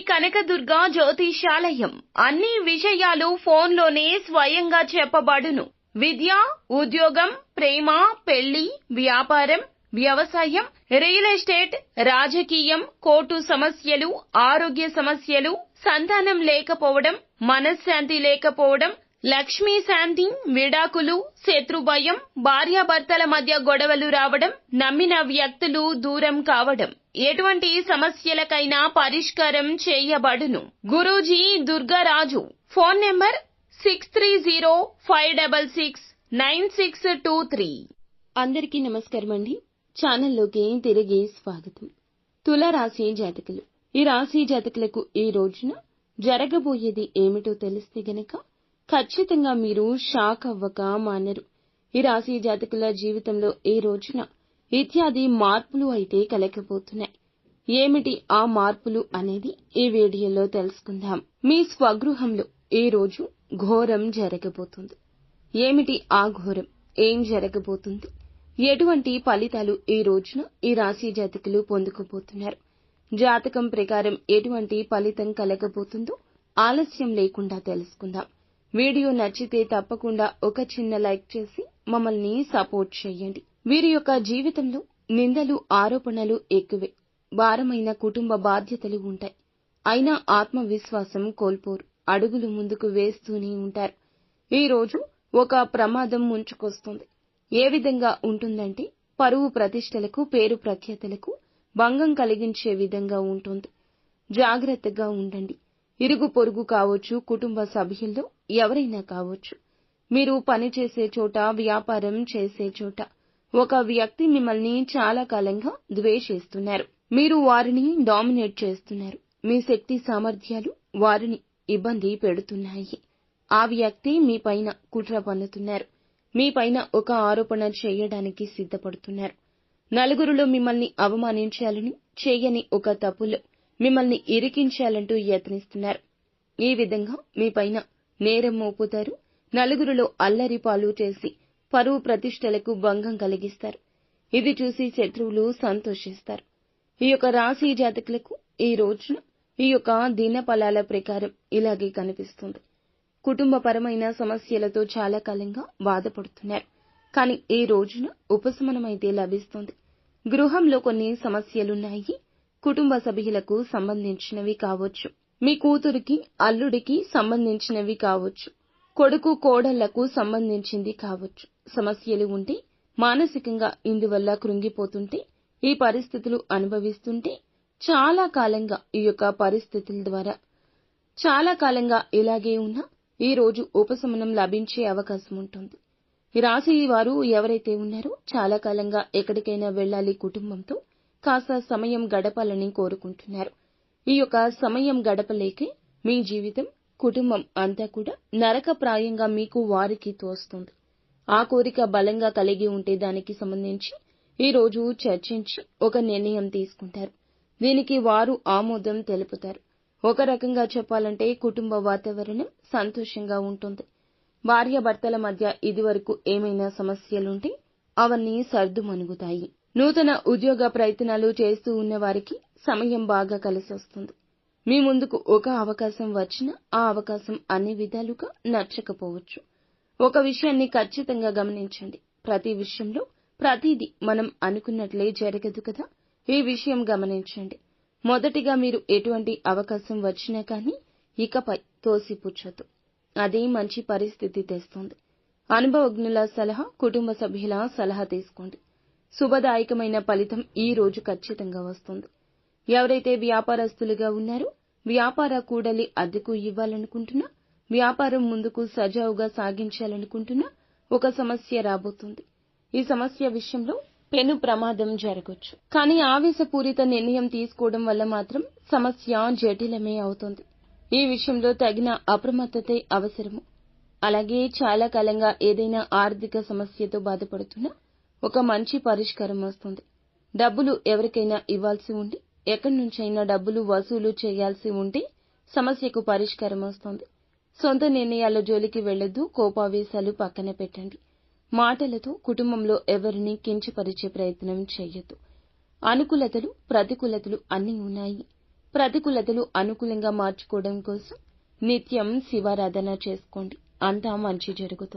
కనకదుర్గ జ్యోతిషాలయం. అన్ని విషయాలు ఫోన్లోనే స్వయంగా చెప్పబడును. విద్య, ఉద్యోగం, ప్రేమ, పెళ్లి, వ్యాపారం, వ్యవసాయం, రియల్ ఎస్టేట్, రాజకీయం, కోర్టు సమస్యలు, ఆరోగ్య సమస్యలు, సంతానం లేకపోవడం, మనశ్శాంతి లేకపోవడం, లక్ష్మీ శాంతి, విడాకులు, శత్రుభయం, భార్యాభర్తల మధ్య గొడవలు రావడం, నమ్మిన వ్యక్తులు దూరం కావడం, ఎటువంటి సమస్యలకైనా పరిష్కారం చేయబడును. గురూజీ దుర్గారాజు. Phone number 6305669623. అందరికీ నమస్కారం అండి. ఛానల్లోకి తిరిగి స్వాగతం. తులారాశి జాతకులు. ఈ రాశి జాతకులకు ఈ రోజున జరగబోయేది ఏమిటో తెలిస్తే గనక ఖచ్చితంగా మీరు షాక్ అవ్వక మానరు. ఈ రాశి జాతకుల జీవితంలో ఈ రోజున ఇత్యాది మార్పులు అయితే కలగబోతున్నాయి. ఏమిటి ఆ మార్పులు అనేది ఈ వీడియోలో తెలుసుకుందాం. మీ స్వగృహంలో ఈ రోజు ఘోరం జరగబోతుంది. ఏమిటి ఆ ఘోరం? ఏం జరగబోతుంది? ఎటువంటి ఫలితాలు ఈ రోజున ఈ రాశి జాతకులు పొందుకోబోతున్నారు? జాతకం ప్రకారం ఎటువంటి ఫలితం కలగబోతుందో ఆలస్యం లేకుండా తెలుసుకుందాం. వీడియో నచ్చితే తప్పకుండా ఒక చిన్న లైక్ చేసి మమ్మల్ని సపోర్ట్ చేయండి. వీరి యొక్క జీవితంలో నిందలు, ఆరోపణలు ఎక్కువే. భారమైన కుటుంబ బాధ్యతలు ఉంటాయి. అయినా ఆత్మవిశ్వాసం కోల్పోరు. అడుగులు ముందుకు వేస్తూనే ఉంటారు. ఈ రోజు ఒక ప్రమాదం ముంచుకొస్తుంది. ఏ విధంగా ఉంటుందంటే పరువు ప్రతిష్టలకు, పేరు ప్రఖ్యాతలకు భంగం కలిగించే విధంగా ఉంటుంది. జాగ్రత్తగా ఉండండి. ఇరుగు పొరుగు కావచ్చు, కుటుంబ సభ్యుల్లో ఎవరైనా కావచ్చు. మీరు పనిచేసే చోట, వ్యాపారం చేసే చోట ఒక వ్యక్తి మిమ్మల్ని చాలా కాలంగా ద్వేషిస్తున్నారు. మీరు వారిని డామినేట్ చేస్తున్నారు. మీ శక్తి సామర్థ్యాలు వారిని ఇబ్బంది పెడుతున్నాయి. ఆ వ్యక్తి మీ పైన కుట్ర పన్నుతున్నారు. మీ పైన ఒక ఆరోపణ చేయడానికి సిద్ధపడుతున్నారు. నలుగురిలో మిమ్మల్ని అవమానించాలని, చేయని ఒక తప్పులో మిమ్మల్ని ఇరికించాలంటూ యత్నిస్తున్నారు. ఈ విధంగా మీ పైన నేరం మోపుతారు. నలుగురిలో అల్లరి పాలు చేసి పరువు ప్రతిష్టలకు భంగం కలిగిస్తారు. ఇది చూసి శత్రువులు సంతోషిస్తారు. ఈ యొక్క రాశి జాతకులకు ఈ రోజున ఈ యొక్క దినఫలాల ప్రకారం ఇలాగే కనిపిస్తుంది. కుటుంబపరమైన సమస్యలతో చాలా కాలంగా బాధపడుతున్నారు. కానీ ఈ రోజున ఉపశమనమైతే లభిస్తుంది. గృహంలో కొన్ని సమస్యలున్నాయి. కుటుంబ సభ్యులకు సంబంధించినవి కావచ్చు. మీ కూతురికి, అల్లుడికి సంబంధించినవి కావచ్చు. కొడుకు, కోడళ్లకు సంబంధించింది కావచ్చు. సమస్యలు ఉంటే, మానసికంగా ఇందువల్ల కృంగిపోతుంటే, ఈ పరిస్థితులు అనుభవిస్తుంటే, చాలా కాలంగా ఈ యొక్క పరిస్థితుల ద్వారా చాలా కాలంగా ఇలాగే ఉన్నా ఈ రోజు ఉపశమనం లభించే అవకాశం ఉంటుంది. ఈ రాశి వారు ఎవరైతే ఉన్నారో చాలా కాలంగా ఎక్కడికైనా వెళ్లాలి, కుటుంబంతో కాస్త సమయం గడపాలని కోరుకుంటున్నారు. ఈ యొక్క సమయం గడపలేకే మీ జీవితం, కుటుంబం అంతా కూడా నరకప్రాయంగా మీకు వారికి తోస్తుంది. ఆ కోరిక బలంగా కలిగి ఉంటే దానికి సంబంధించి ఈ రోజు చర్చించి ఒక నిర్ణయం తీసుకుంటారు. దీనికి వారు ఆమోదం తెలుపుతారు. ఒక రకంగా చెప్పాలంటే కుటుంబ వాతావరణం సంతోషంగా ఉంటుంది. భార్యాభర్తల మధ్య ఇదివరకు ఏమైనా సమస్యలుంటే అవన్నీ సర్దుమణుగుతాయి. నూతన ఉద్యోగ ప్రయత్నాలు చేస్తూ ఉన్న వారికి సమయం బాగా కలిసొస్తుంది. మీ ముందుకు ఒక అవకాశం వచ్చినా ఆ అవకాశం అన్ని విధాలుగా నచ్చకపోవచ్చు. ఒక విషయాన్ని ఖచ్చితంగా గమనించండి. ప్రతి విషయంలో ప్రతిదీ మనం అనుకున్నట్లే జరగదు కదా. ఈ విషయం గమనించండి. మొదటిగా మీరు ఎటువంటి అవకాశం వచ్చినా కానీ ఇకపై తోసిపుచ్చొద్దు. అదే మంచి పరిస్థితి తెస్తుంది. అనుభవజ్ఞుల సలహా, కుటుంబ సభ్యుల సలహా తీసుకోండి. శుభదాయకమైన ఫలితం ఈ రోజు ఖచ్చితంగా వస్తుంది. ఎవరైతే వ్యాపారస్తులుగా ఉన్నారో, వ్యాపార కూడలి అద్దెకు ఇవ్వాలనుకుంటున్నా, వ్యాపారం ముందుకు సజావుగా సాగించాలనుకుంటున్నా ఒక సమస్య రాబోతుంది. ఈ సమస్య విషయంలో పెను ప్రమాదం జరగొచ్చు. కానీ ఆవేశపూరిత నిర్ణయం తీసుకోవడం వల్ల మాత్రం సమస్య జటిలమే అవుతుంది. ఈ విషయంలో తగిన అప్రమత్తతే అవసరము. అలాగే చాలా కాలంగా ఏదైనా ఆర్థిక సమస్యతో బాధపడుతున్నా ఒక మంచి పరిష్కారం వస్తుంది. డబ్బులు ఎవరికైనా ఇవ్వాల్సి ఉండి, ఎక్కడి నుంచైనా డబ్బులు వసూలు చేయాల్సి ఉంటే సమస్యకు పరిష్కారం వస్తుంది. సొంత నిర్ణయాల జోలికి వెళ్లొద్దు. కోపావేశాలు పక్కన పెట్టండి. మాటలతో కుటుంబంలో ఎవరిని కించపరిచే ప్రయత్నం చేయొద్దు. అనుకూలతలు, ప్రతికూలతలు అన్నీ ఉన్నాయి. ప్రతికూలతలు అనుకూలంగా మార్చుకోవడం కోసం నిత్యం శివారాధన చేసుకోండి. అంతా మంచి జరుగుతుంది.